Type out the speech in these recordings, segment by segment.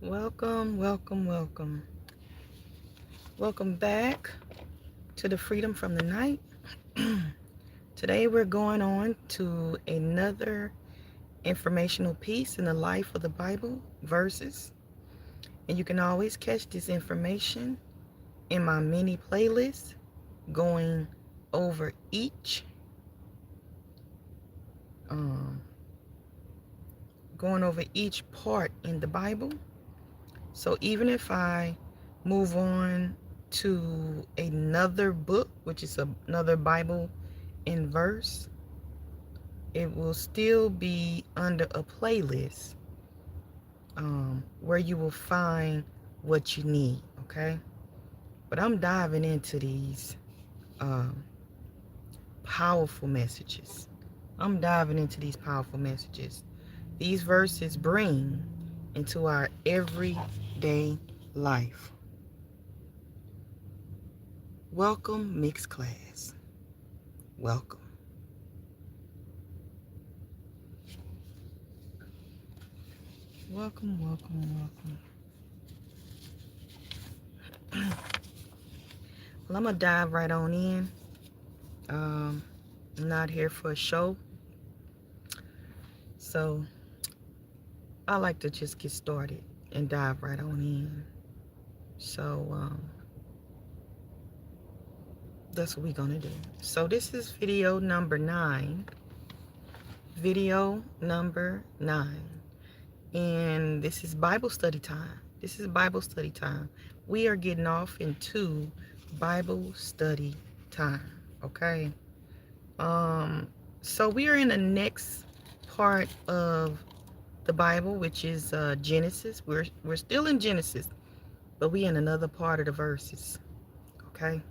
Welcome, welcome, welcome. Welcome back to the Freedom from the Night. Today we're going on to another informational piece in the life of the Bible verses. And you can always catch this information in my mini playlist going over each um, part in the Bible. So even if I move on to another book, which is another Bible in verse, it will still be under a playlist where you will find what you need, okay? But I'm diving into these um, powerful messages. I'm diving into these powerful messages. These verses bring into our everyday life. Welcome, mixed class. Welcome. Welcome, welcome, welcome. Well, I'm going to dive right on in. I'm not here for a show. So I like to just get started and dive right on in. So that's what we're going to do. So this is video number 9. Video number 9. And this is Bible study time. This is Bible study time. We are getting off into Bible study time. Okay. So we are in the next part of the Bible, which is Genesis. We're still in Genesis, but we in another part of the verses. Okay.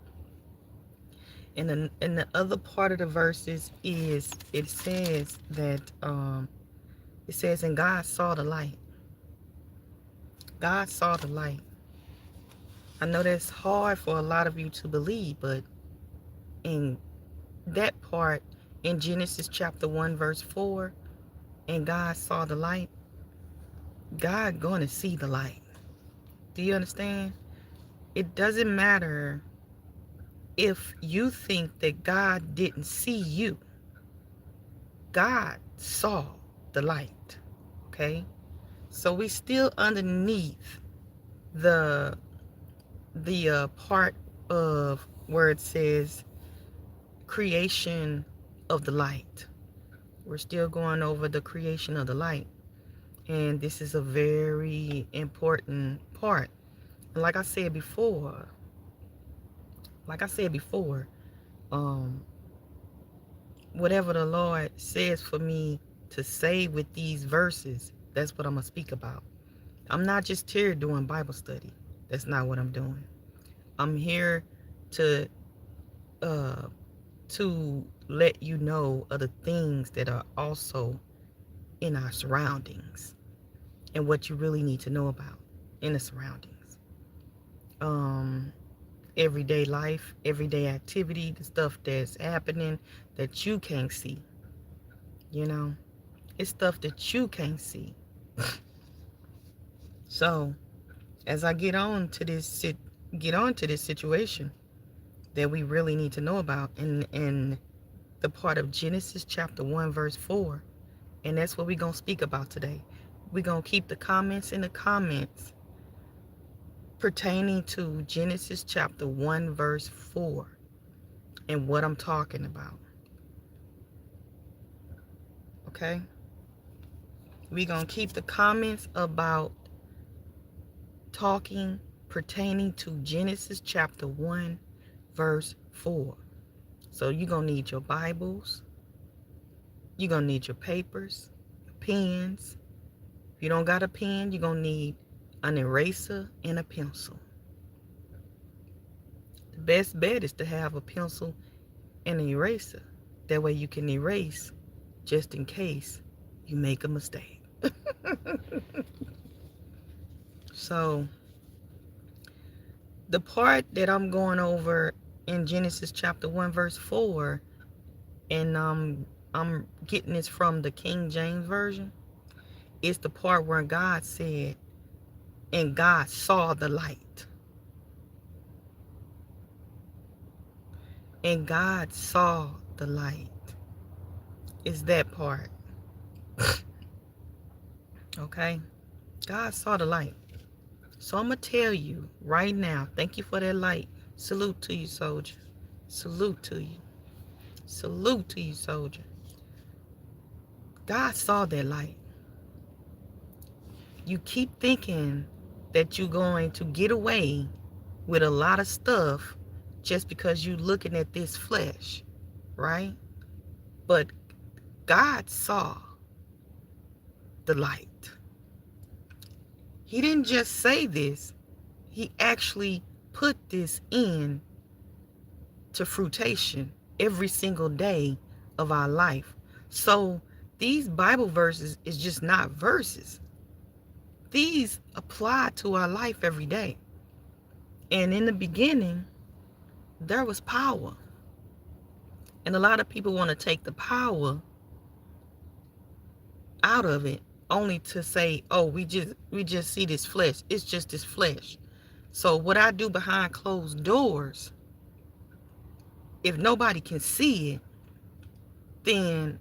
And the other part of the verses is it says that and God saw the light. God saw the light. I know that's hard for a lot of you to believe, but in that part in Genesis chapter 1 verse 4, and God saw the light, God going to see the light. Do you understand? It doesn't matter if you think that God didn't see you. God saw the light. Okay? So we still underneath the part of where it says creation of the light. We're still going over the creation of the light. And this is a very important part. And like I said before, whatever the Lord says for me to say with these verses, that's what I'm going to speak about. I'm not just here doing Bible study. That's not what I'm doing. I'm here to let you know of the things that are also in our surroundings and what you really need to know about in the surroundings. Everyday life, everyday activity, the stuff that's happening that you can't see. You know, it's stuff that you can't see. So, as I get on to this situation that we really need to know about in the part of Genesis chapter 1 verse 4, and that's what we're going to speak about today. We're going to keep the comments in the comments pertaining to Genesis chapter 1 verse 4 and what I'm talking about. Okay? We're going to keep the comments about talking pertaining to Genesis chapter 1 verse 4. So you're going to need your Bibles. You're going to need your papers, your pens. If you don't got a pen, you're going to need an eraser and a pencil. The best bet is to have a pencil and an eraser. That way you can erase just in case you make a mistake. So the part that I'm going over in Genesis chapter 1 verse 4, and I'm getting this from the King James Version, is the part where God said, and God saw the light. And God saw the light. Is that part. Okay? God saw the light. So I'm going to tell you right now, thank you for that light. Salute to you, soldier. Salute to you. Salute to you, soldier. God saw that light. You keep thinking that you're going to get away with a lot of stuff just because you're looking at this flesh, right? But God saw the light. He didn't just say this. He actually put this in to fruition every single day of our life. So these Bible verses is just not verses. These apply to our life every day. And in the beginning, there was power. And a lot of people want to take the power out of it only to say, oh, we just see this flesh. It's just this flesh. So what I do behind closed doors, if nobody can see it, then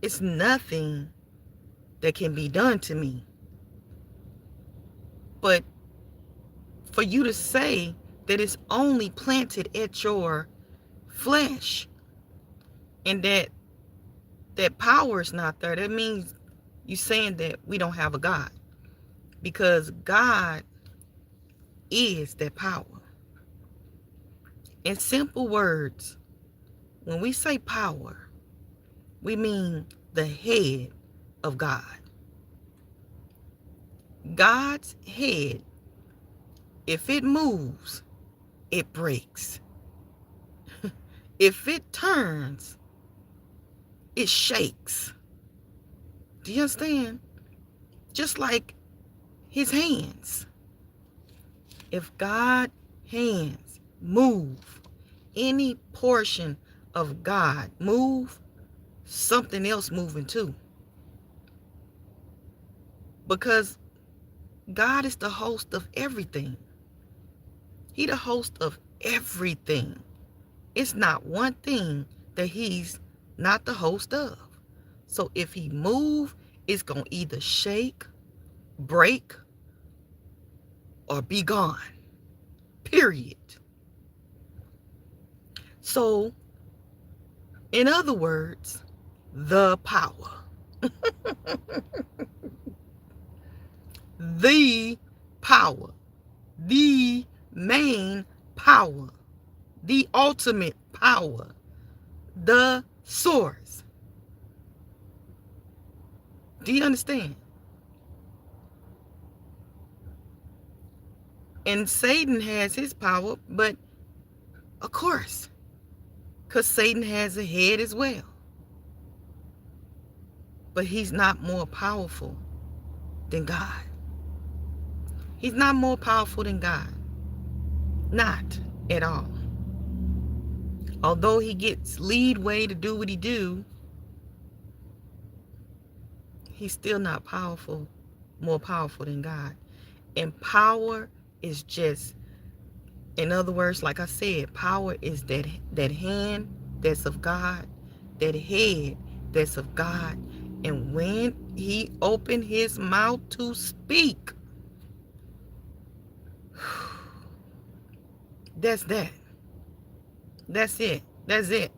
it's nothing that can be done to me. But for you to say that it's only planted at your flesh and that power is not there, that means you're saying that we don't have a God, because God is that power. In simple words, when we say power, we mean the head of God. God's head, if it moves, it breaks. If it turns, it shakes. Do you understand? Just like his hands. If God's hands move, any portion of God move, something else moving too. Because God is the host of everything. He the host of everything. It's not one thing that he's not the host of. So if he move, it's going to either shake, break, or be gone. Period. So, in other words, the power. The power. The main power. The ultimate power. The source. Do you understand? And Satan has his power, but of course, because Satan has a head as well. But he's not more powerful than God. He's not more powerful than God. Not at all. Although he gets lead way to do what he do, he's still not powerful, more powerful than God. And power is just, in other words, like I said, power is that hand that's of God, that head that's of God. And when he opened his mouth to speak, that's that. That's it. That's it.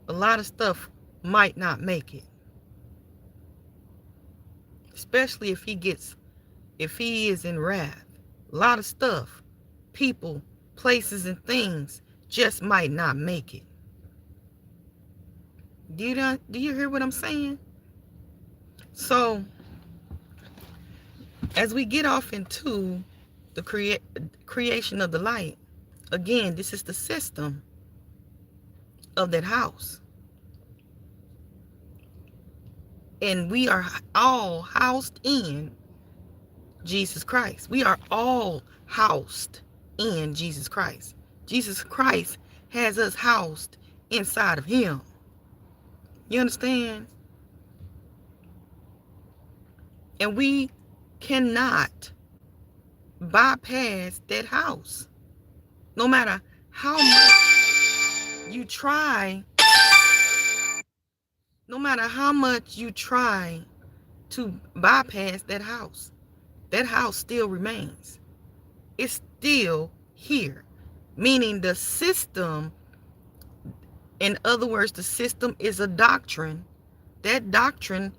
A lot of stuff might not make it. Especially if he is in wrath. A lot of stuff, people, places, and things just might not make it. Do you hear what I'm saying? So, as we get off into the creation of the light, again, this is the system of that house. And we are all housed in Jesus Christ. We are all housed in Jesus Christ. Jesus Christ has us housed inside of him. You understand? And we cannot bypass that house. No matter how much you try, no matter how much you try to bypass that house still remains. It's still here. Meaning the system, in other words, the system is a doctrine. That doctrine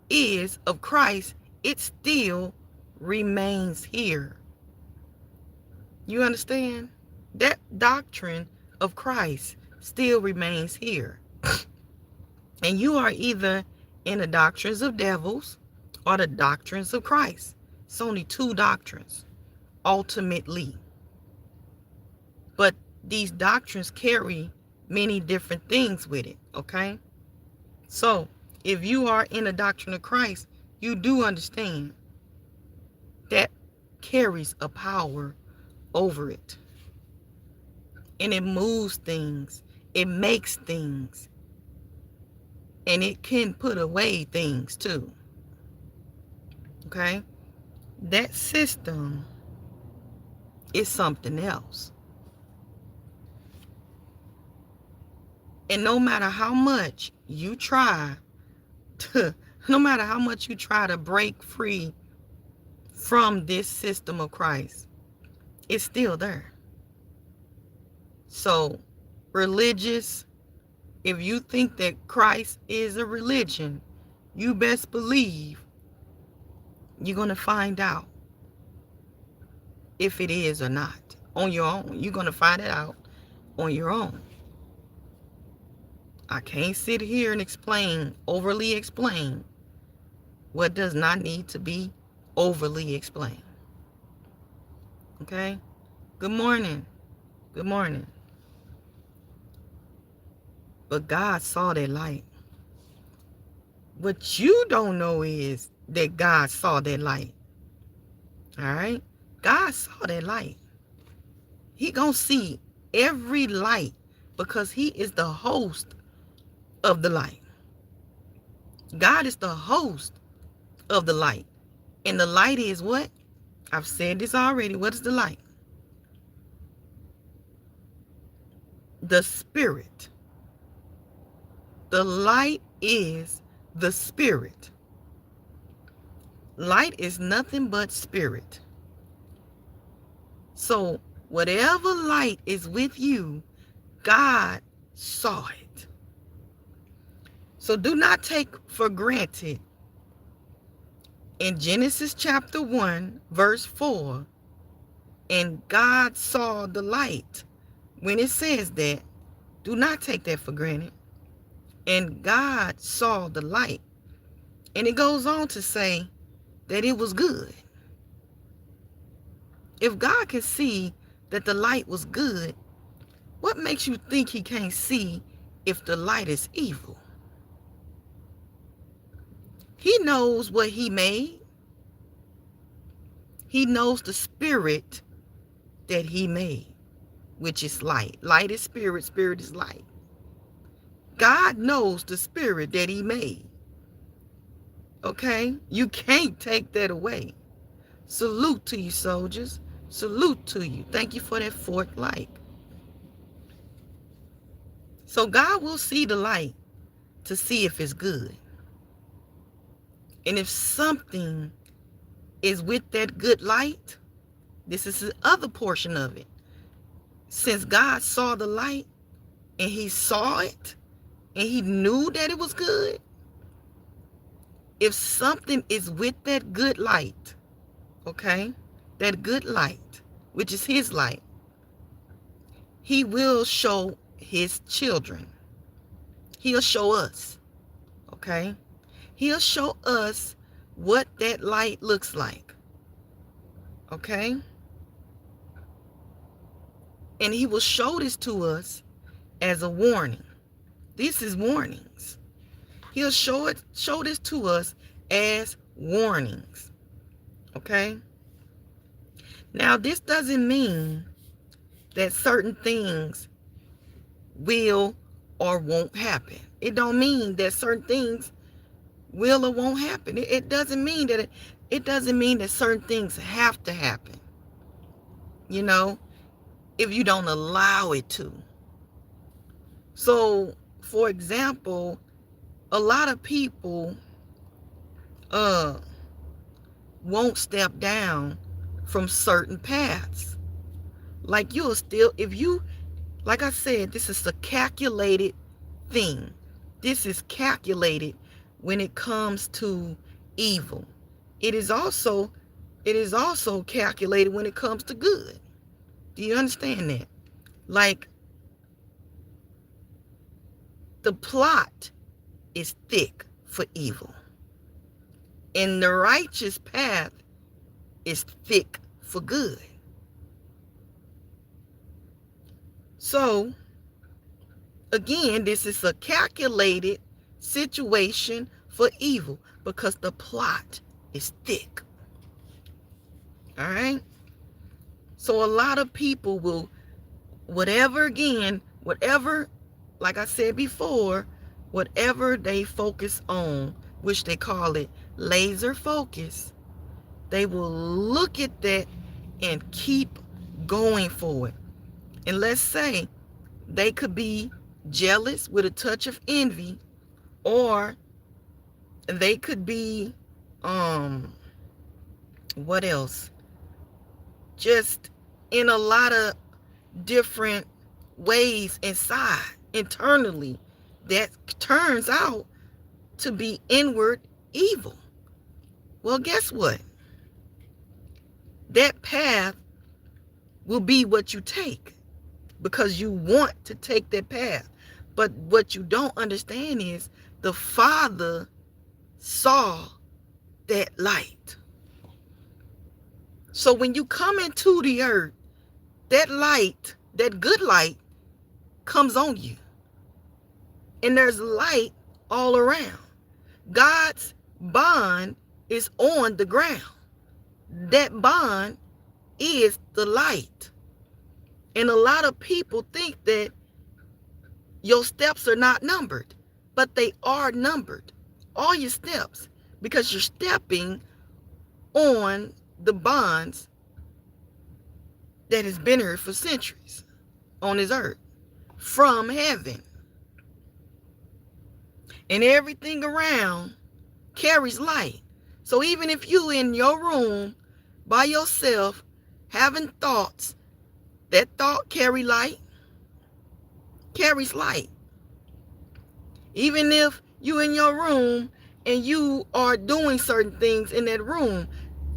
is of Christ. It still remains here. You understand? That doctrine of Christ still remains here. And you are either in the doctrines of devils or the doctrines of Christ. It's only two doctrines, ultimately. But these doctrines carry many different things with it, okay? So, if you are in the doctrine of Christ, you do understand that carries a power over it. And it moves things. It makes things. And it can put away things too. Okay? That system is something else. And no matter how much you try to, no matter how much you try to break free from this system of Christ, it's still there. So, religious, if you think that Christ is a religion, you best believe you're going to find out if it is or not on your own. You're going to find it out on your own. I can't sit here and overly explain what does not need to be overly explained. Okay? Good morning. Good morning. But God saw that light. What you don't know is that God saw that light. All right? God saw that light. He gonna see every light because he is the host of the light. God is the host of the light. And the light is what? I've said this already. What is the light? The Spirit. The light is the Spirit. Light is nothing but spirit. So whatever light is with you, God saw it. So do not take for granted in Genesis chapter 1, verse 4, and God saw the light. When it says that, do not take that for granted. And God saw the light. And it goes on to say that it was good. If God can see that the light was good, what makes you think he can't see if the light is evil? He knows what he made. He knows the spirit that he made, which is light. Light is spirit, spirit is light. God knows the spirit that he made. Okay? You can't take that away. Salute to you, soldiers. Salute to you. Thank you for that fourth light. So God will see the light to see if it's good. And if something is with that good light, this is the other portion of it. Since God saw the light and he saw it and he knew that it was good, if something is with that good light, okay, that good light, which is his light, he will show his children. He'll show us, okay? He'll show us what that light looks like, okay? And he will show this to us as a warning. This is warnings. He'll show this to us as warnings, okay? Now, this doesn't mean that certain things will or won't happen. It don't mean that certain things will or won't happen. It doesn't mean that it doesn't mean that certain things have to happen, you know, if you don't allow it to. So, for example, a lot of people uh won't step down from certain paths. Like you'll still, if you, like I said, this is a calculated thing. This is calculated when it comes to evil. It is also calculated when it comes to good. Do you understand that? Like, the plot is thick for evil, and the righteous path is thick for good. So, again, this is a calculated situation for evil because the plot is thick. All right? So a lot of people will, whatever, like I said before, whatever they focus on, which they call it laser focus, they will look at that and keep going for it. And let's say they could be jealous with a touch of envy, or they could be, what else? Just in a lot of different ways internally, that turns out to be inward evil. Well, guess what? That path will be what you take because you want to take that path. But what you don't understand is the Father saw that light. So when you come into the earth, that light, that good light, comes on you. And there's light all around. God's bond is on the ground. That bond is the light. And a lot of people think that your steps are not numbered, but they are numbered. All your steps, because you're stepping on the bonds that has been here for centuries on this earth from heaven. And everything around carries light. So even if you in your room by yourself having thoughts, that thought carries light. Even if you in your room and you are doing certain things in that room,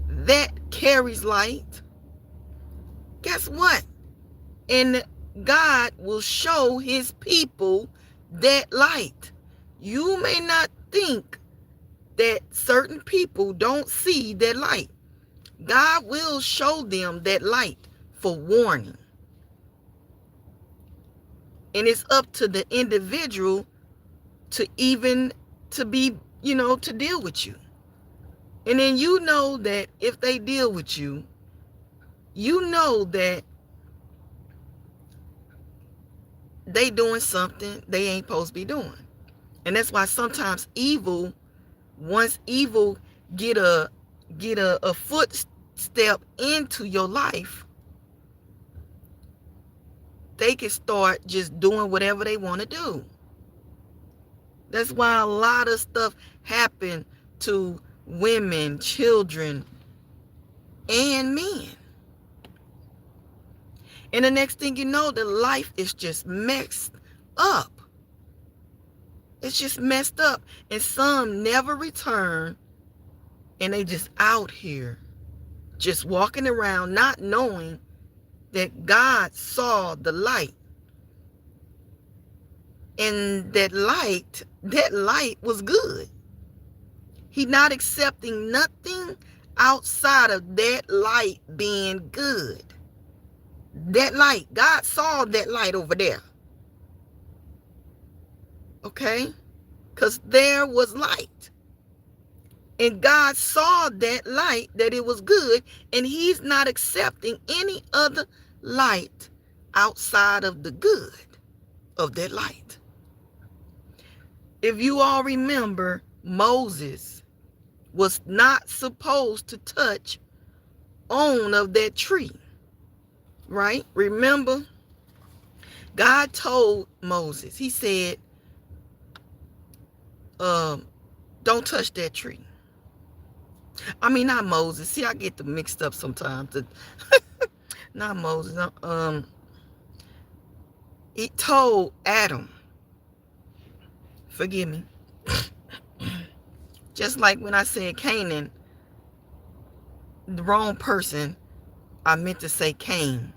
that carries light. Guess what? And God will show his people that light. You may not think that certain people don't see that light. God will show them that light for warning. And it's up to the individual to be, to deal with you. And then you know that if they deal with you, you know that they doing something they ain't supposed to be doing. And that's why sometimes once evil get a footstep into your life, they can start just doing whatever they want to do. That's why a lot of stuff happen to women, children, and men. And the next thing you know, the life is just messed up. It's just messed up. And some never return. And they just out here, just walking around not knowing that God saw the light. And that light was good. He not accepting nothing outside of that light being good. That light, God saw that light over there. Okay? Because there was light. And God saw that light, that it was good, and he's not accepting any other light outside of the good of that light. If you all remember, Moses was not supposed to touch on of that tree, right? Remember, God told Moses, he said, don't touch that tree. I mean, not Moses. See, I get them mixed up sometimes. Not Moses. He told Adam, forgive me. Just like when I said Canaan, the wrong person, I meant to say Cain.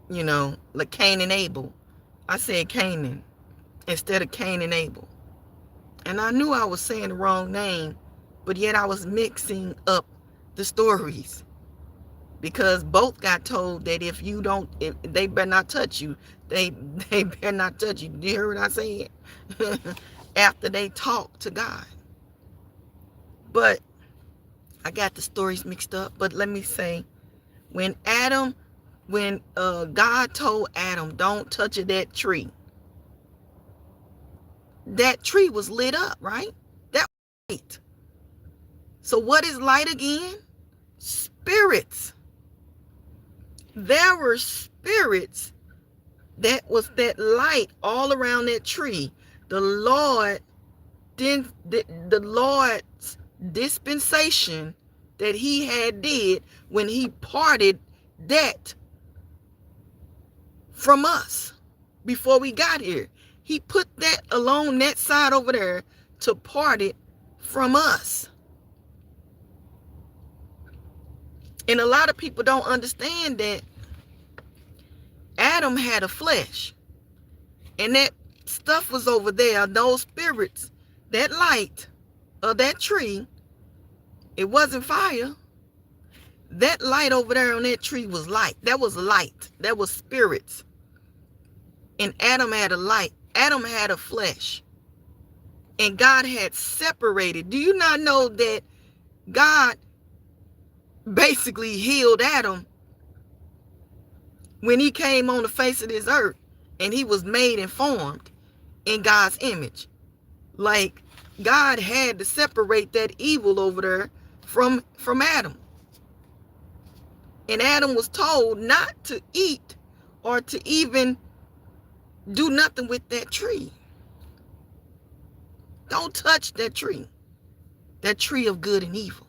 You know, like Cain and Abel. I said Canaan instead of Cain and Abel. And I knew I was saying the wrong name, but yet I was mixing up the stories. Because both got told that if they better not touch you. They better not touch you. Do you hear what I said? After they talked to God. But I got the stories mixed up. But let me say, when God told Adam, don't touch that tree was lit up, right? That was light. So what is light again? Spirits. There were spirits that was that light all around that tree. The Lord's dispensation that he had did when he parted that from us before we got here. He put that along that side over there to part it from us. And a lot of people don't understand that Adam had a flesh. And that stuff was over there, those spirits, that light of that tree, it wasn't fire. That light over there on that tree was light. That was light. That was spirits. And Adam had a light. Adam had a flesh. And God had separated. Do you not know that God basically healed Adam when he came on the face of this earth and he was made and formed in God's image? Like, God had to separate that evil over there from Adam. And Adam was told not to eat or to even do nothing with that tree. Don't touch that tree of good and evil.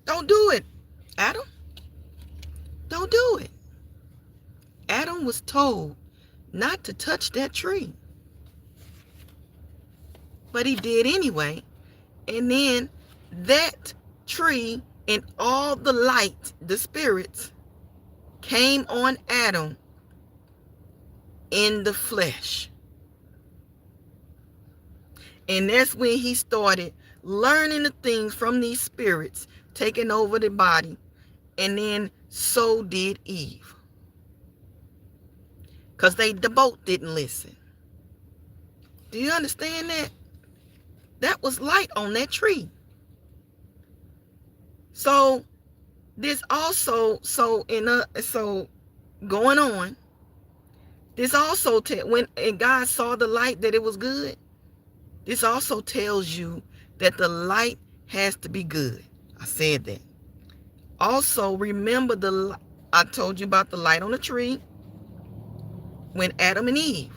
Don't do it, Adam. Don't do it. Adam was told not to touch that tree. But he did anyway. And then that tree and all the light, the spirits, came on Adam in the flesh. And that's when he started learning the things from these spirits, taking over the body. And then so did Eve. Because they both didn't listen. Do you understand that? That was light on that tree. So this also, going on, this also when God saw the light that it was good, this also tells you that the light has to be good. I said that. Also, remember I told you about the light on the tree when Adam and Eve.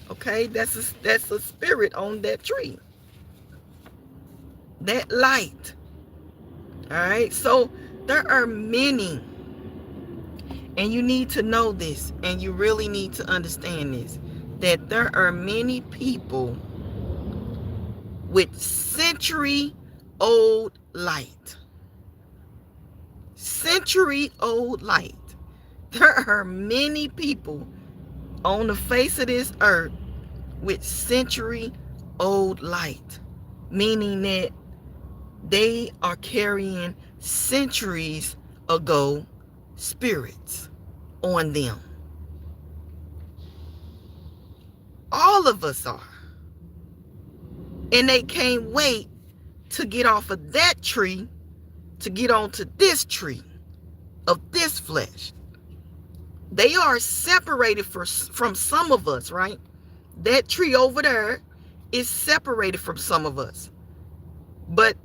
Okay, that's a spirit on that tree. That light. All right, so there are many, and you need to know this, and you really need to understand this, that there are many people with century-old light. Century-old light. There are many people on the face of this earth with century-old light, meaning that they are carrying centuries ago spirits on them. All of us are. And they can't wait to get off of that tree to get onto this tree of this flesh. They are separated from some of us, right? That tree over there It's separated from some of us. But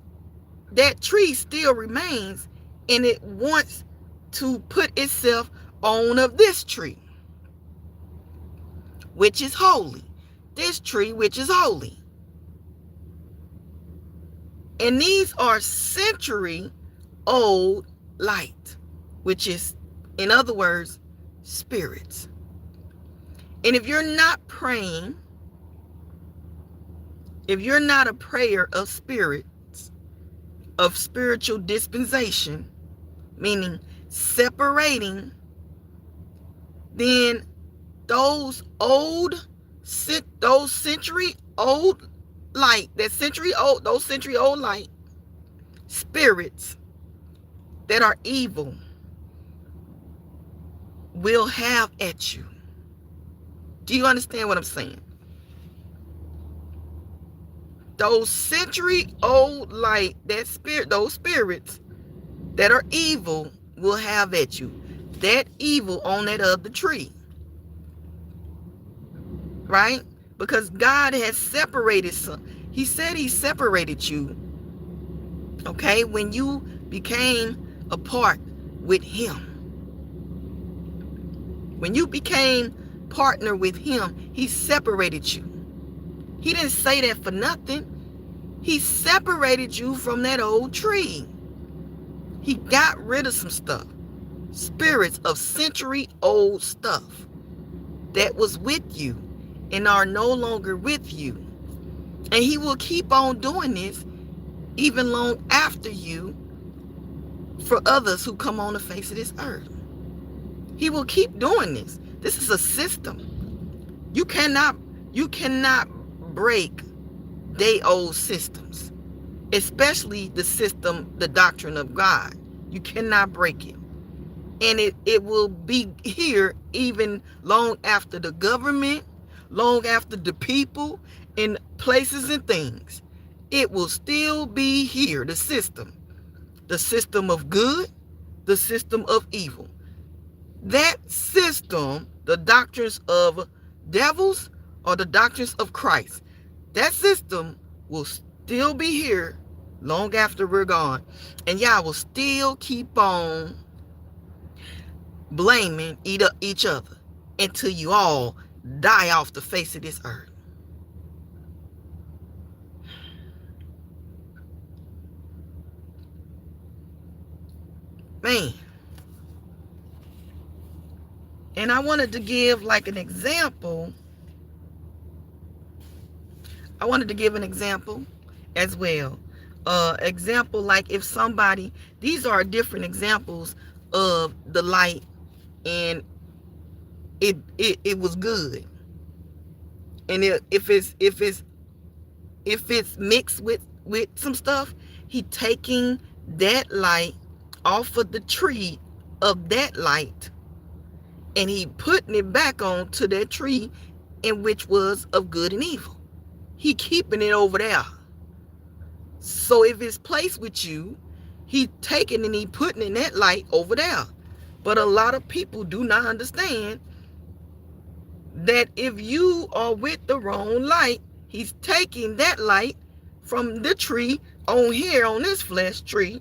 that tree still remains, and it wants to put itself on of this tree, which is holy. This tree, which is holy. And these are century old light, which is, in other words, spirits. And if you're not praying, if you're not a prayer of spirits, of spiritual dispensation, meaning separating, then those century old light, those century old light spirits that are evil will have at you. Do you understand what I'm saying? Those century old light, those spirits that are evil will have at you. That evil on that other tree. Right? Because God has separated some. He said he separated you. Okay? When you became a part with him. When you became partner with him, he separated you. He didn't say that for nothing. He separated you from that old tree. He got rid of some stuff. Spirits of century old stuff that was with you and are no longer with you. And he will keep on doing this even long after you for others who come on the face of this earth. He will keep doing this. This is a system. You cannot break day old systems, especially the system, the doctrine of God. You cannot break it. And it will be here even long after the government, long after the people and places and things. It will still be here, the system of good, the system of evil. That system, the doctrines of devils or the doctrines of Christ, that system will still be here long after we're gone. And y'all will still keep on blaming each other until you all die off the face of this earth. Man. And I wanted to give like an example. I wanted to give an example as well. Example like if somebody, these are different examples of the light, and it was good. And if it's mixed with some stuff, he taking that light off of the tree of that light, and he putting it back on to that tree in which was of good and evil. He keeping it over there. So if it's placed with you, he taking and he putting in that light over there. But a lot of people do not understand that if you are with the wrong light, he's taking that light from the tree on here, on this flesh tree,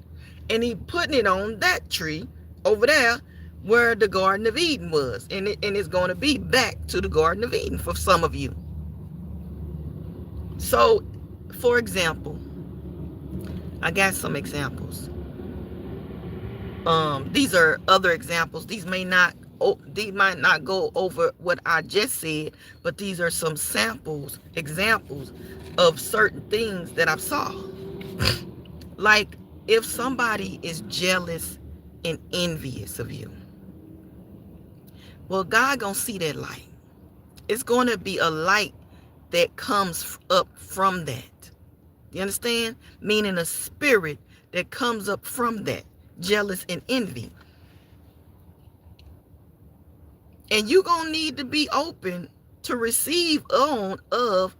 and he putting it on that tree over there where the Garden of Eden was. And it's going to be back to the Garden of Eden for some of you. So, for example, I got some examples. These are other examples. These might not go over what I just said, but these are some examples of certain things that I saw. Like if somebody is jealous and envious of you, well, God gonna see that light. It's gonna be a light that comes up from that. You understand? Meaning a spirit that comes up from that, jealous and envy. And you're going to need to be open to receive on of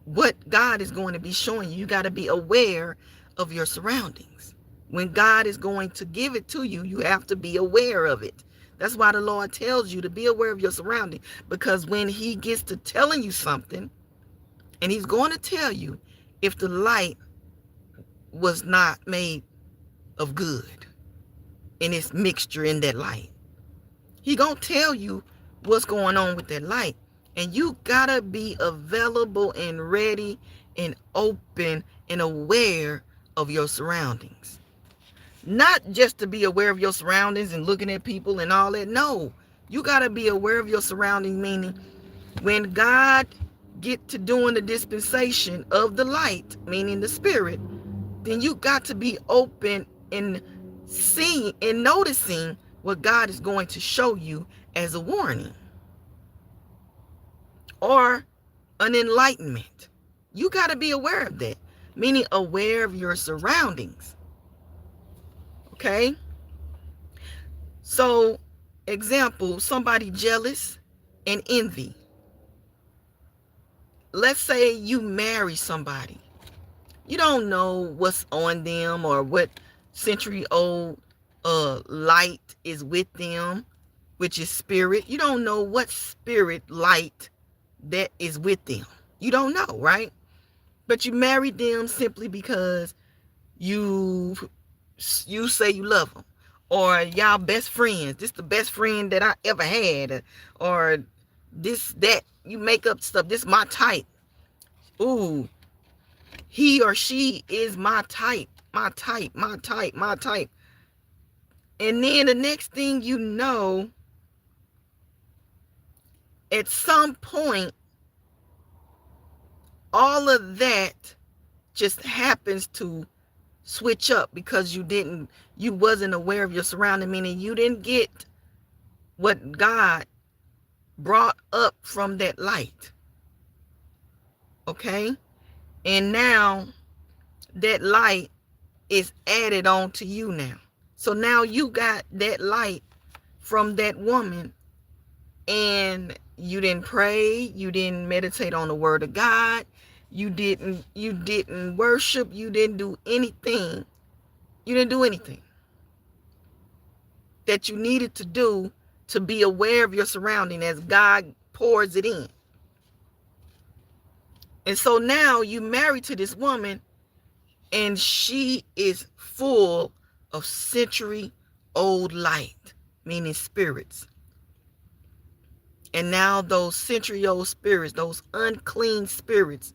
what God is going to be showing you. You got to be aware of your surroundings. When God is going to give it to you, you have to be aware of it. That's why the Lord tells you to be aware of your surroundings. Because when he gets to telling you something, And he's going to tell you if the light was not made of good and its mixture in that light. He going to tell you what's going on with that light. And you got to be available and ready and open and aware of your surroundings. Not just to be aware of your surroundings and looking at people and all that. No, you got to be aware of your surroundings, meaning when God get to doing the dispensation of the light, meaning the spirit, then you got to be open and seeing and noticing what God is going to show you as a warning or an enlightenment. You got to be aware of that, meaning aware of your surroundings. Okay? So, example, somebody jealous and envy. Let's say you marry somebody. You don't know what's on them or what century-old light is with them, which is spirit. You don't know what spirit light that is with them. You don't know, right? But you married them simply because you say you love them, or y'all best friends. This the best friend that I ever had, or this, that. You make up stuff. This my type. Ooh, he or she is my type. My type. My type. My type. And then the next thing you know, at some point, all of that just happens to switch up because you wasn't aware of your surrounding, meaning you didn't get what God brought up from that light. Okay? And now that light is added on to you now. So now you got that light from that woman, and you didn't pray, you didn't meditate on the word of God, you didn't worship, you didn't do anything. You didn't do anything that you needed to do to be aware of your surrounding as God pours it in. And so now you married to this woman, and she is full of century-old light, meaning spirits. And now those century-old spirits, those unclean spirits,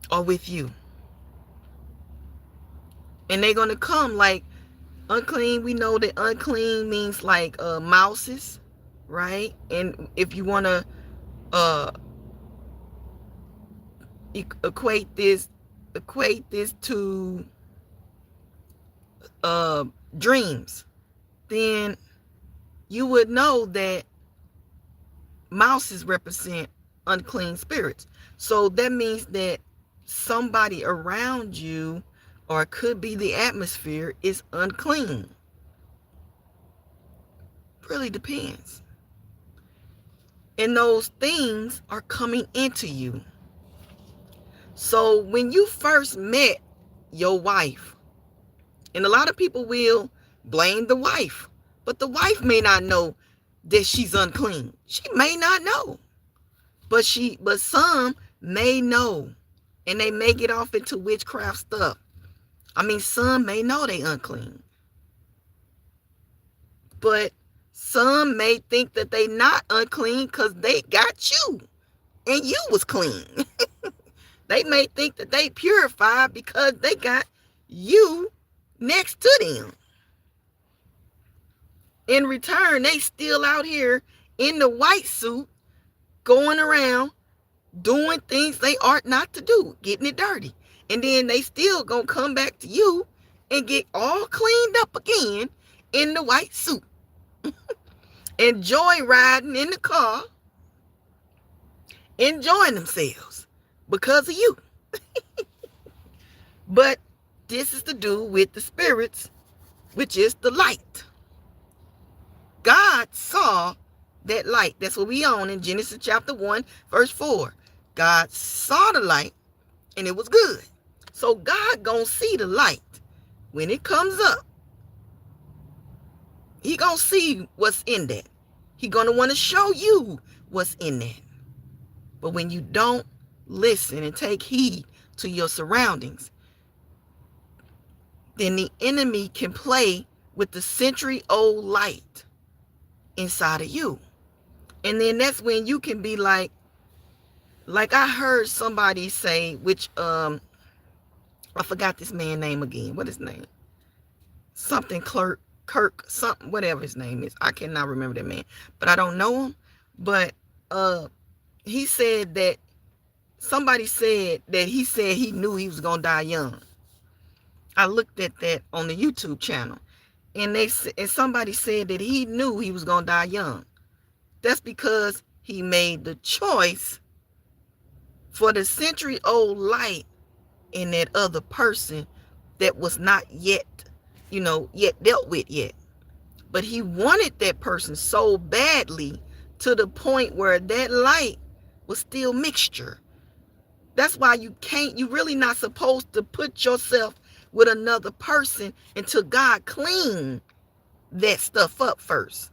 are with you. And they're going to come like unclean. We know that unclean means like mouses, right? And if you want to equate this to dreams, then you would know that mouses represent unclean spirits. So that means that somebody around you, or it could be the atmosphere, is unclean. Really depends. And those things are coming into you. So when you first met your wife, and a lot of people will blame the wife, but the wife may not know that she's unclean. She may not know. But some may know, and they may get off into witchcraft stuff. I mean, some may know they unclean. But some may think that they not unclean because they got you and you was clean. They may think that they purified because they got you next to them. In return, they still out here in the white suit, going around doing things they ought not to do, getting it dirty. And then they still gonna come back to you and get all cleaned up again in the white suit. Enjoy riding in the car, enjoying themselves because of you. But this is to do with the spirits, which is the light. God saw that light. That's what we on in Genesis chapter 1, verse 4. God saw the light, and it was good. So God gonna see the light when it comes up. He gonna see what's in that. He gonna want to show you what's in that. But when you don't listen and take heed to your surroundings, then the enemy can play with the century-old light inside of you. And then that's when you can be like I heard somebody say, which I forgot this man's name again. What is his name? Something Kirk, something, whatever his name is. I cannot remember that man, but I don't know him. But he said that somebody said that he said he knew he was gonna die young. I looked at that on the YouTube channel, and somebody said that he knew he was gonna die young. That's because he made the choice for the century-old light in that other person that was not yet, yet dealt with yet. But he wanted that person so badly to the point where that light was still mixture. That's why you really not supposed to put yourself with another person until God clean that stuff up first.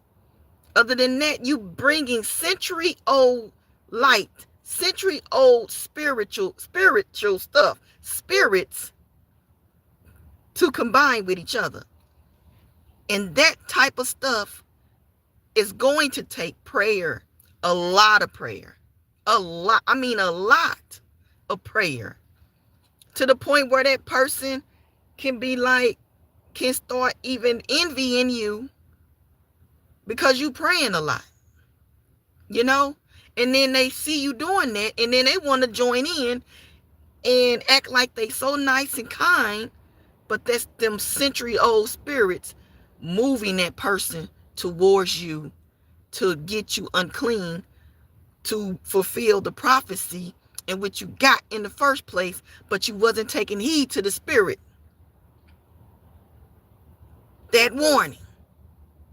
Other than that, you bringing century-old light, century-old spiritual stuff, spirits to combine with each other. And that type of stuff is going to take prayer, a lot of prayer, a lot of prayer, to the point where that person can start even envying you because you praying a lot, and then they see you doing that, and then they want to join in and act like they so nice and kind, but that's them century-old spirits moving that person towards you to get you unclean, to fulfill the prophecy in which you got in the first place, but you wasn't taking heed to the spirit. That warning.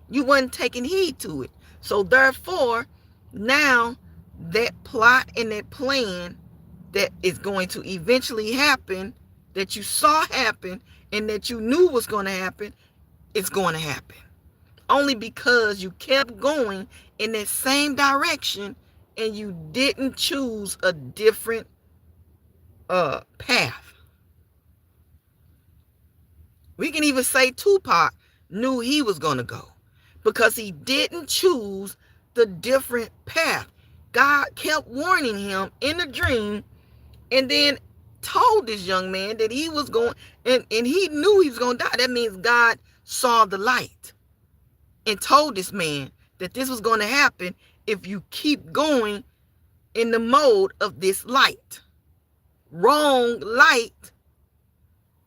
You wasn't taking heed to it. So therefore, now that plot and that plan that is going to eventually happen, that you saw happen and that you knew was going to happen, it's going to happen. Only because you kept going in that same direction and you didn't choose a different path. We can even say Tupac knew he was going to go because he didn't choose the different path. God kept warning him in a dream, and then told this young man that he was going, and he knew he was going to die. That means God saw the light and told this man that this was going to happen if you keep going in the mode of this light. Wrong light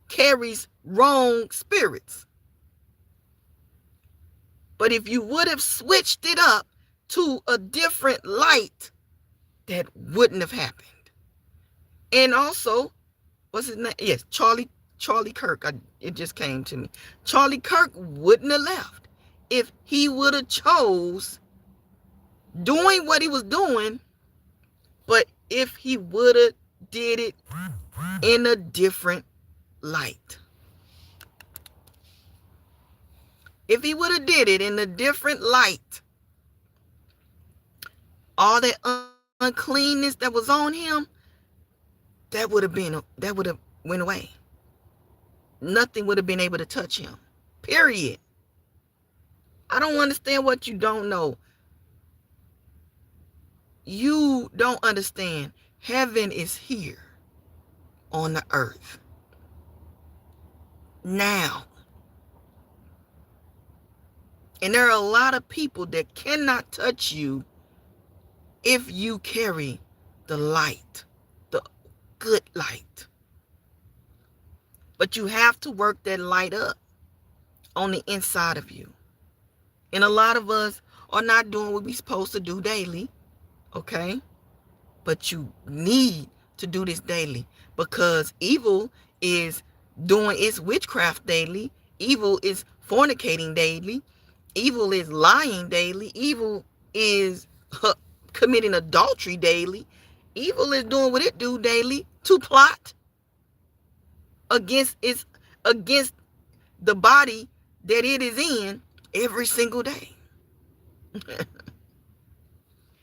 carries wrong spirits. But if you would have switched it up to a different light, that wouldn't have happened. And also, what's his name? Yes, Charlie Kirk. It just came to me. Charlie Kirk wouldn't have left if he would have chose doing what he was doing, but if he would have did it in a different light. If he would have did it in a different light, all that uncleanness that was on him, that would have went away. Nothing would have been able to touch him. Period. I don't understand what you don't know. You don't understand. Heaven is here on the earth now. And there are a lot of people that cannot touch you if you carry the light, the good light. But you have to work that light up on the inside of you. And a lot of us are not doing what we're supposed to do daily, okay? But you need to do this daily, because evil is doing its witchcraft daily. Evil is fornicating daily. Evil is lying daily. Evil is committing adultery daily. Evil is doing what it do daily to plot against the body that it is in every single day.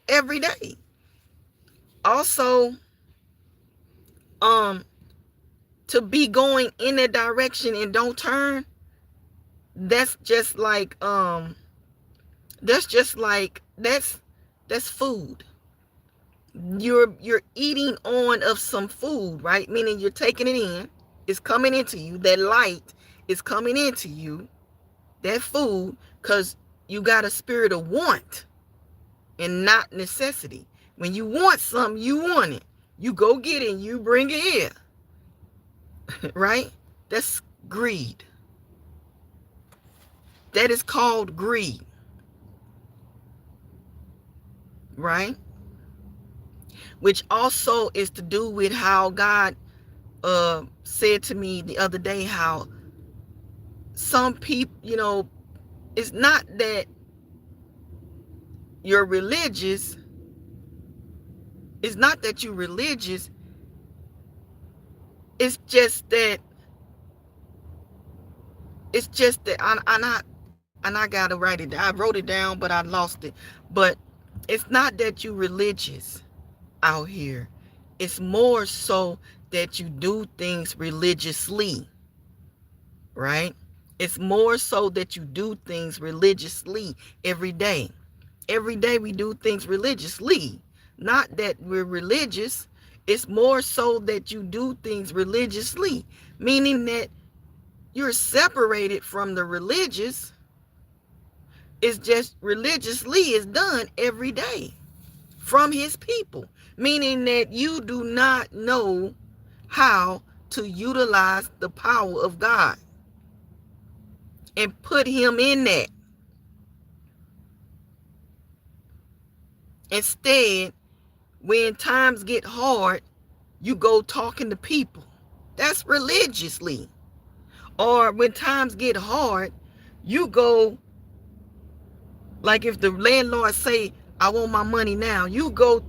Every day. Also, um to be going in that direction and don't turn, that's just like that's food. You're eating on of some food, right? Meaning you're taking it in, it's coming into you. That light is coming into you, that food, because you got a spirit of want and not necessity. When you want something, you want it. You go get it and you bring it here. Right? That's greed. That is called greed. Right? Which also is to do with how God said to me the other day, how some people, it's not that you're religious. It's not that you're religious. It's just that I gotta write it down. I wrote it down, but I lost it. But it's not that you religious out here. It's more so that you do things religiously, right? It's more so that you do things religiously every day. Every day we do things religiously. Not that we're religious. It's more so that you do things religiously, meaning that you're separated from the religious. It's just religiously is done every day from his people, meaning that you do not know how to utilize the power of God and put him in that. Instead, when times get hard, you go talking to people. That's religiously. Or when times get hard, you go, like if the landlord say, I want my money now, you go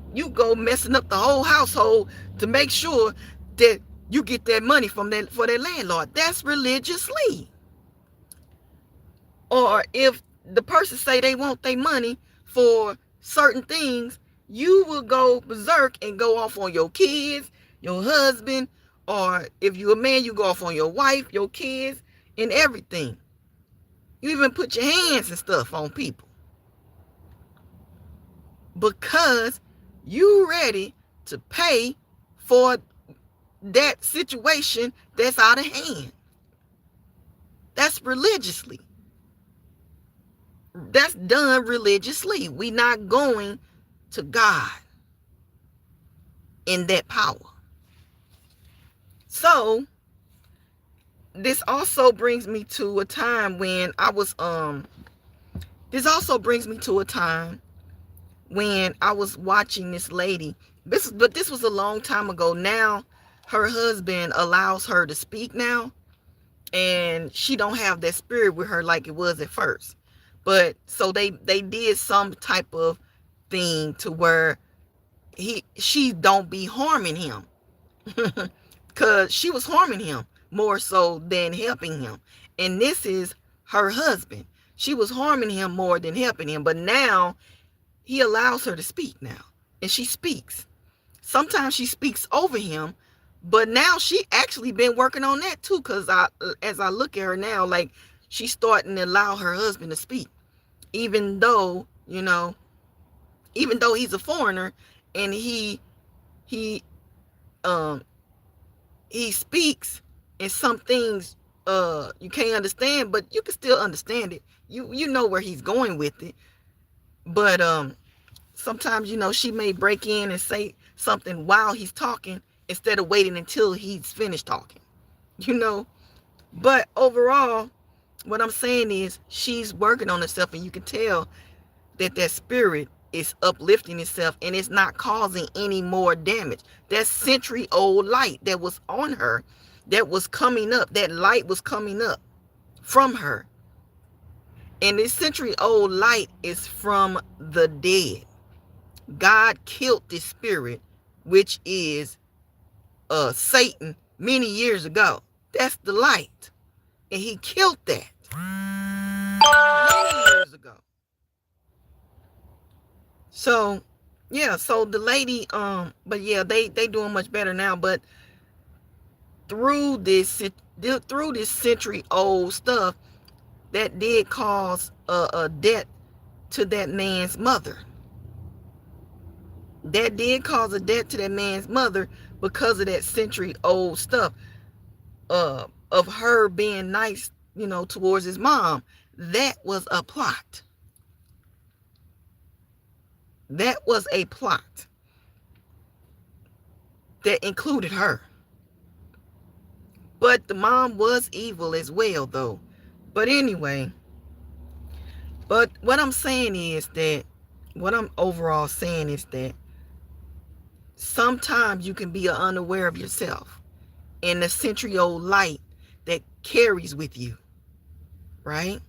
messing up the whole household to make sure that you get that money for that landlord. That's religiously. Or if the person say they want their money for certain things, you will go berserk and go off on your kids, your husband, or if you're a man, you go off on your wife, your kids, and everything. You even put your hands and stuff on people because you ready to pay for that situation that's out of hand. That's religiously. That's done religiously. We not going to God in that power. So this also brings me to a time when I was watching this lady. This was a long time ago. Now her husband allows her to speak now, and she don't have that spirit with her like it was at first. But so they did some type of thing to where she don't be harming him. Because she was harming him more so than helping him. And this is her husband. She was harming him more than helping him. But now he allows her to speak now. And she speaks. Sometimes she speaks over him. But now she actually been working on that too. Because as I look at her now, like she's starting to allow her husband to speak. Even though he's a foreigner and he speaks, and some things you can't understand, but you can still understand it. You know where he's going with it. But sometimes she may break in and say something while he's talking instead of waiting until he's finished talking. But overall, what I'm saying is she's working on herself, and you can tell that spirit is uplifting itself, and it's not causing any more damage. That century-old light that was on her, that was coming up, that light was coming up from her. And this century-old light is from the dead. God killed this spirit, which is Satan, many years ago. That's the light. And he killed that many years ago. So, yeah, so the lady, but yeah, they doing much better now. But through this century old stuff that did cause a death to that man's mother. That did cause a death to that man's mother because of that century old stuff of her being nice, towards his mom. That was a plot. That was a plot that included her. But the mom was evil as well, though. But anyway, but what I'm saying is that, what I'm overall saying is that sometimes you can be unaware of yourself and the century-old light that carries with you, right?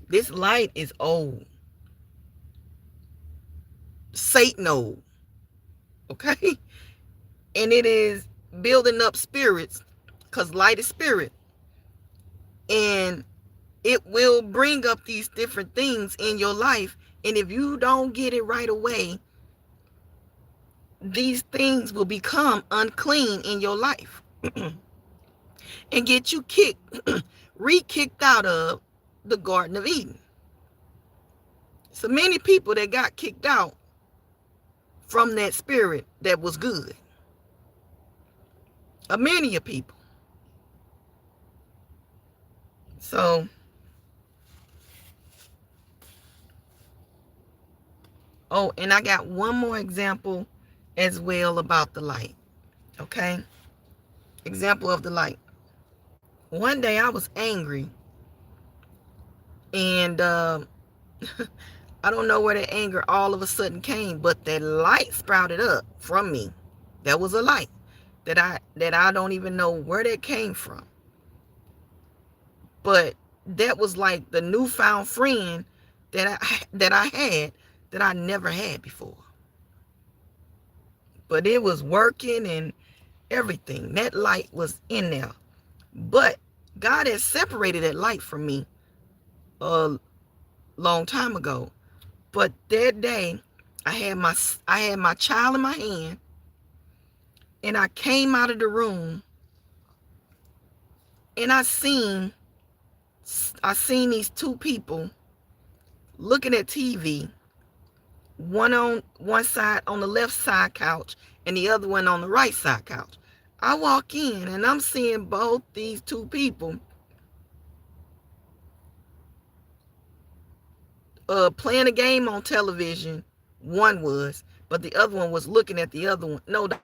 This light is old. Satan old. Okay? And it is building up spirits, because light is spirit. And it will bring up these different things in your life. And if you don't get it right away, these things will become unclean in your life and get you re-kicked out of the Garden of Eden. So many people that got kicked out from that spirit that was good. Many of people. So, and I got one more example as well about the light. Okay? Example of the light. One day I was angry, and I don't know where the anger all of a sudden came, but that light sprouted up from me. That was a light that I don't even know where that came from. But that was like the newfound friend that I had that I never had before. But it was working and everything. That light was in there. But God has separated that light from me a long time ago. But that day, I had my child in my hand, and I came out of the room, and I seen these two people looking at TV, one on one side on the left side couch and the other one on the right side couch. I walk in and I'm seeing both these two people playing a game on television. One was, but the other one was looking at the other one. No, the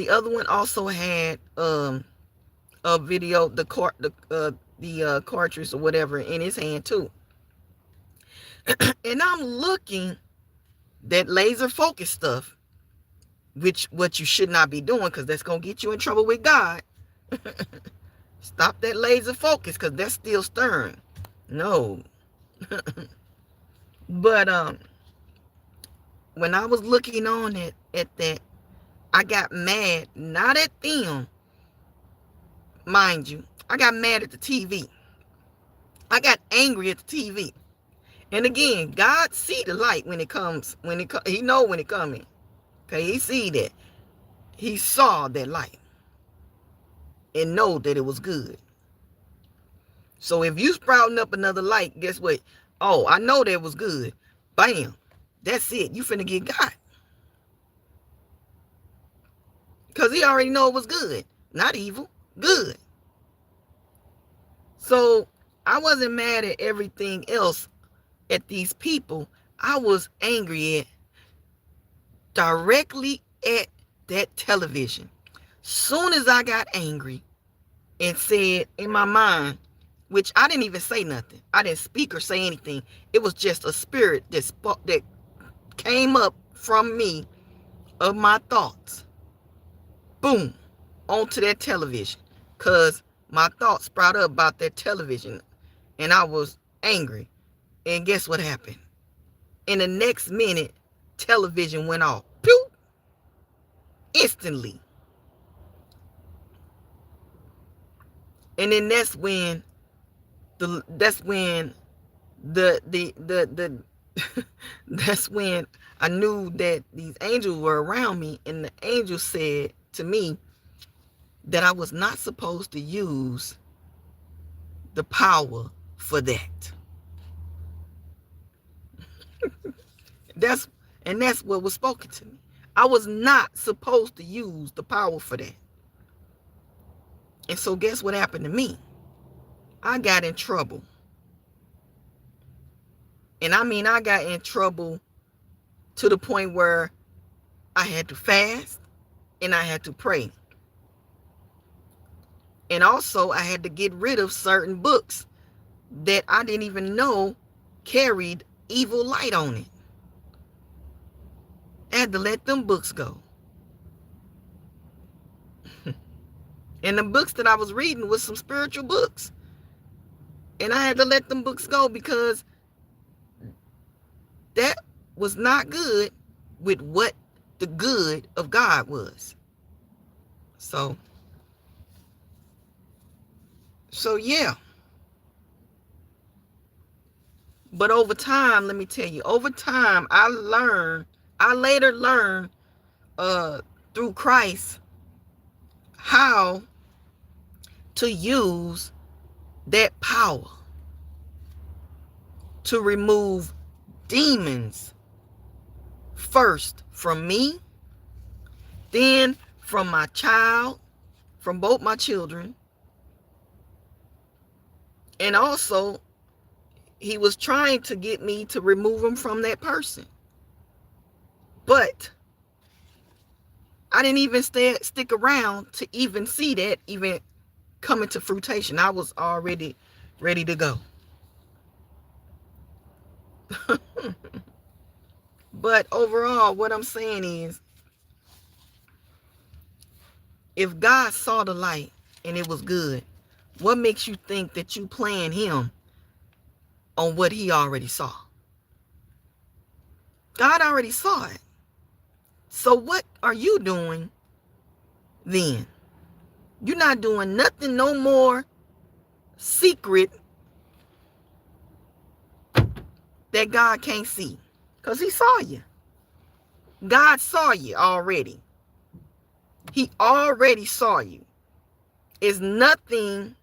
other one also had a video, the cartridge or whatever in his hand too. And I'm looking, that laser focus stuff, which what you should not be doing, because that's going to get you in trouble with God. Stop that laser focus, because that's still stirring. No. But when I was looking on at that, I got mad, not at them, mind you. I got mad at the TV. I got angry at the TV. And again, God see the light when it comes. He know when it coming. Okay, he see that. He saw that light and know that it was good. So if you sprouting up another light, guess what? Oh, I know that was good. Bam. That's it. You finna get got. Because he already know it was good. Not evil. Good. So I wasn't mad at everything else, at these people. I was angry directly at that television. Soon as I got angry and said in my mind, which I didn't even say nothing. I didn't speak or say anything. It was just a spirit that came up from me of my thoughts. Boom. Onto that television. Because my thoughts brought up about that television. And I was angry. And guess what happened? In the next minute, television went off. Pew! Instantly. And then that's when that's when I knew that these angels were around me, and the angel said to me, that I was not supposed to use the power for that. That's what was spoken to me. I was not supposed to use the power for that. And so guess what happened to me? I got in trouble. And I mean, I got in trouble to the point where I had to fast and I had to pray. And also I had to get rid of certain books that I didn't even know carried evil light on it. I had to let them books go. And the books that I was reading was some spiritual books. And I had to let them books go because that was not good with what the good of God was. So yeah. But over time, let me tell you, over time, I later learned through Christ how to use that power to remove demons first from me, then from my child, from both my children, and also he was trying to get me to remove them from that person. But I didn't even stick around to even see that even coming to fruition. I was already ready to go. But overall, what I'm saying is, if God saw the light and it was good, what makes you think that you playing him on what he already saw? God already saw it. So what are you doing then? You're not doing nothing no more secret that God can't see. Because he saw you. God saw you already. He already saw you. It's nothing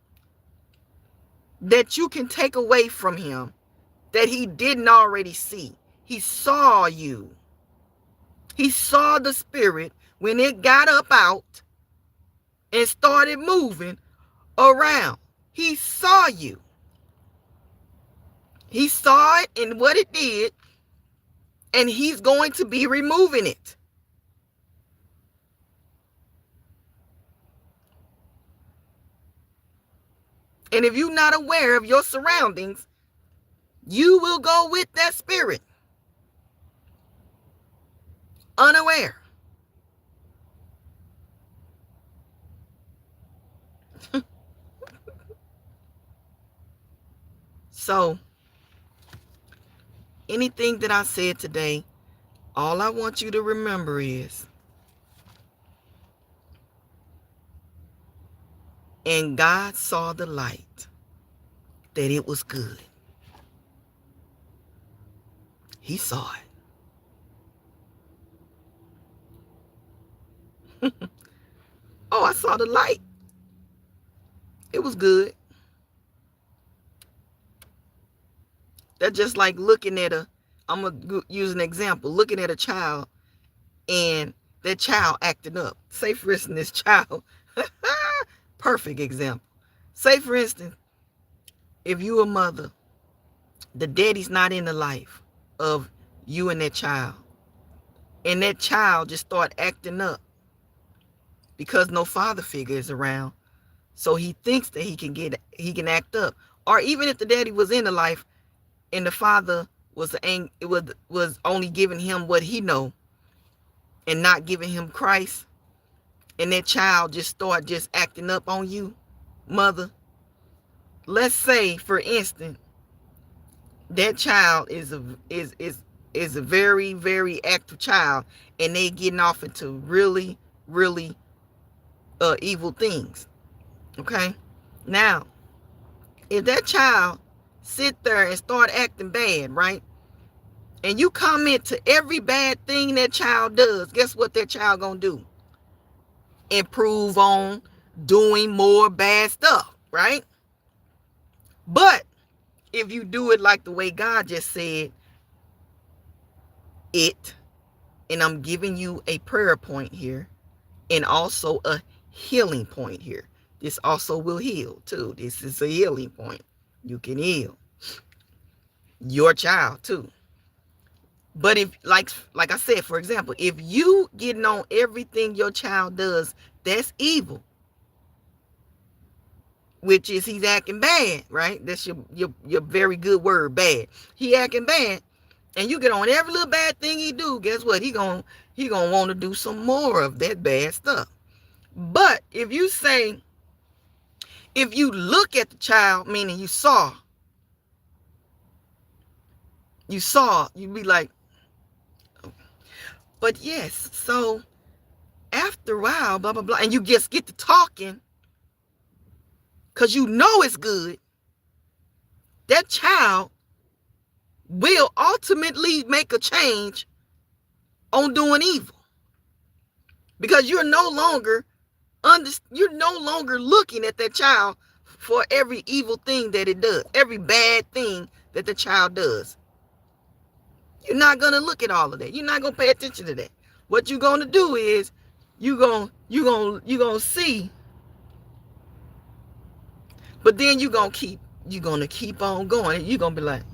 that you can take away from him that he didn't already see. He saw you. He saw the spirit when it got up out and started moving around. He saw you. He saw it and what it did, and he's going to be removing it. And if you're not aware of your surroundings, you will go with that spirit unaware. So, anything that I said today, all I want you to remember is, and God saw the light, that it was good. He saw it. Oh, I saw the light. It was good. That's just like looking at I'm going to use an example, looking at a child and that child acting up. Say, for instance, this child, perfect example. Say, for instance, if you a mother, the daddy's not in the life of you and that child, and that child just start acting up because no father figure is around. So he thinks that he can act up. Or even if the daddy was in the life and the father was only giving him what he know and not giving him Christ, and that child just start acting up on you, mother. Let's say, for instance, that child is a very, very active child, and they getting off into really, really evil things. Okay? Now, if that child sit there and start acting bad, right? And you comment to every bad thing that child does, guess what that child gonna do? Improve on doing more bad stuff, right? But if you do it like the way God just said it, and I'm giving you a prayer point here and also a healing point here. This also will heal too. This is a healing point. You can heal your child too. But if like I said, for example, if you getting on everything your child does, that's evil. Which is he's acting bad, right? That's your very good word, bad. He acting bad. And you get on every little bad thing he do, guess what? He gonna want to do some more of that bad stuff. But if you look at the child, meaning you saw, you'd be like, but yes, so after a while, blah, blah, blah, and you just get to talking, because you know it's good, that child will ultimately make a change on doing evil. Because you're no longer looking at that child for every evil thing that it does, every bad thing that the child does. You're not going to look at all of that. You're not going to pay attention to that. What you're going to do is you're going to see, but then you're going to keep on going. You're going to be like,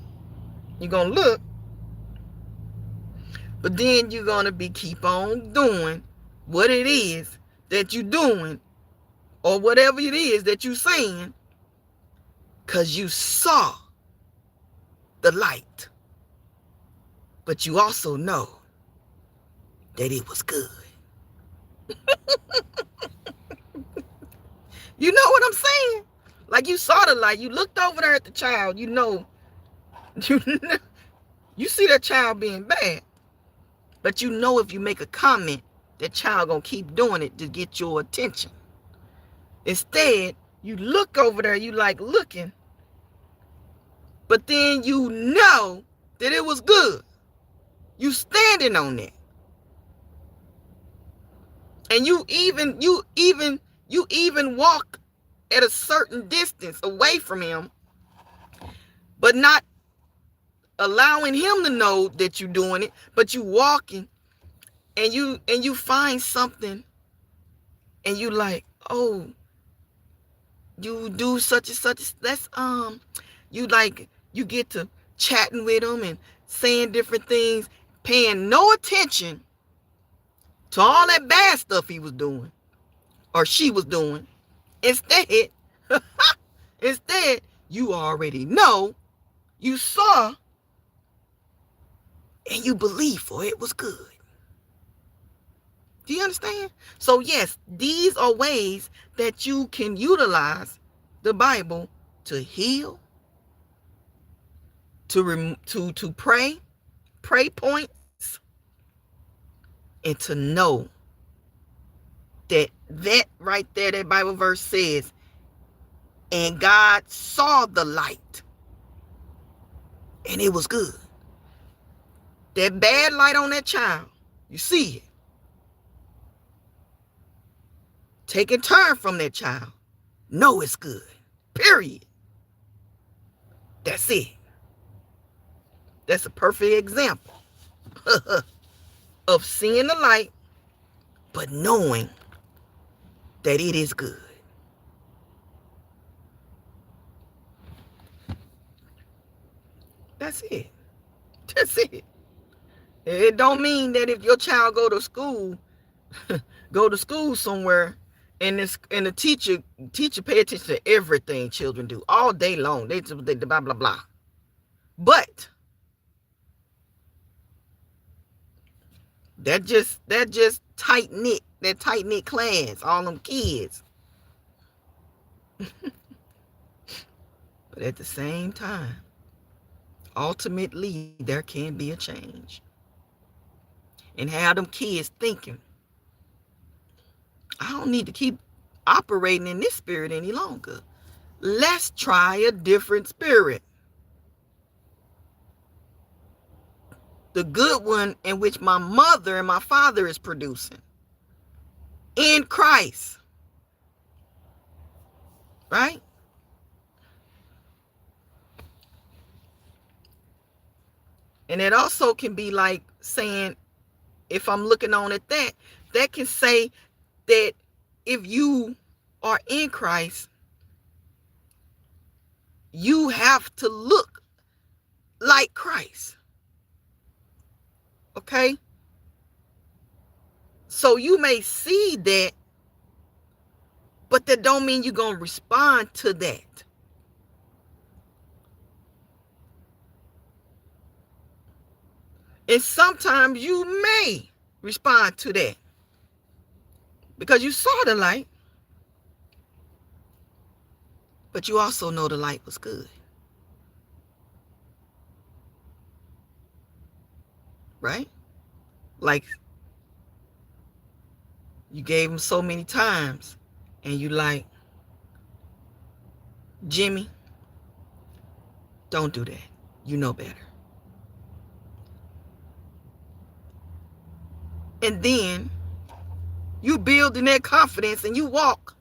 you're going to look, but then you're going to keep on doing what it is that you're doing, or whatever it is that you're saying, because you saw the light. But you also know that it was good. You know what I'm saying? Like, you saw the light. You looked over there at the child. You know, you see that child being bad. But you know if you make a comment, that child gonna keep doing it to get your attention. Instead, you look over there, you like looking, but then you know that it was good. You standing on that. And you even walk at a certain distance away from him, but not allowing him to know that you're doing it, but you walking and you find something and you like, oh, you do such and such. That's you get to chatting with him and saying different things, paying no attention to all that bad stuff he was doing or she was doing. Instead, you already know, you saw, and you believe for it was good. Do you understand? So yes, these are ways that you can utilize the Bible to heal, to pray points, and to know that right there, that Bible verse says, and God saw the light, and it was good. That bad light on that child, you see it. Take a turn from that child. Know it's good. Period. That's it. That's a perfect example of seeing the light, but knowing that it is good. That's it. That's it. It don't mean that if your child go to school somewhere, and the teacher pay attention to everything children do all day long. They blah blah blah. But that just tight knit class, all them kids. But at the same time, ultimately there can be a change. And have them kids thinking, I don't need to keep operating in this spirit any longer. Let's try a different spirit. The good one in which my mother and my father is producing. In Christ. right? And it also can be like saying, if I'm looking on at that, that can say that if you are in Christ, you have to look like Christ. Okay? So you may see that, but that don't mean you're going to respond to that. And sometimes you may respond to that because you saw the light, but you also know the light was good. Right? Like you gave him so many times and you like, Jimmy, don't do that. You know better. And then you build in that confidence and you walk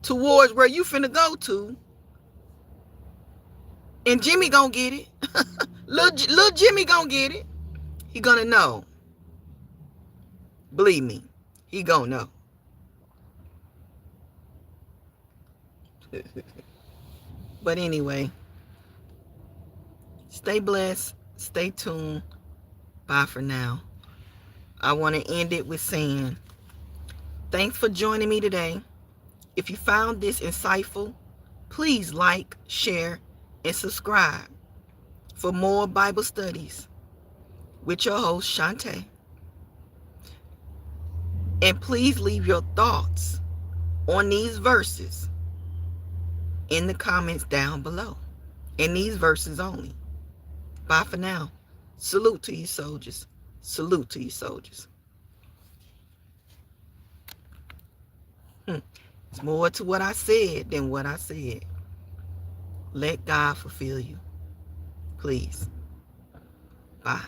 towards where you finna go to. And Jimmy gonna get it. Little Jimmy gonna get it. He gonna know. Believe me, he gonna know. But anyway, stay blessed. Stay tuned. Bye for now. I want to end it with saying, thanks for joining me today. If you found this insightful, please like, share, and subscribe for more Bible studies with your host, Shontey. And please leave your thoughts on these verses in the comments down below. In these verses only. Bye for now. Salute to you soldiers. Salute to you soldiers. It's more to what I said than what I said. Let God fulfill you. Please. Bye.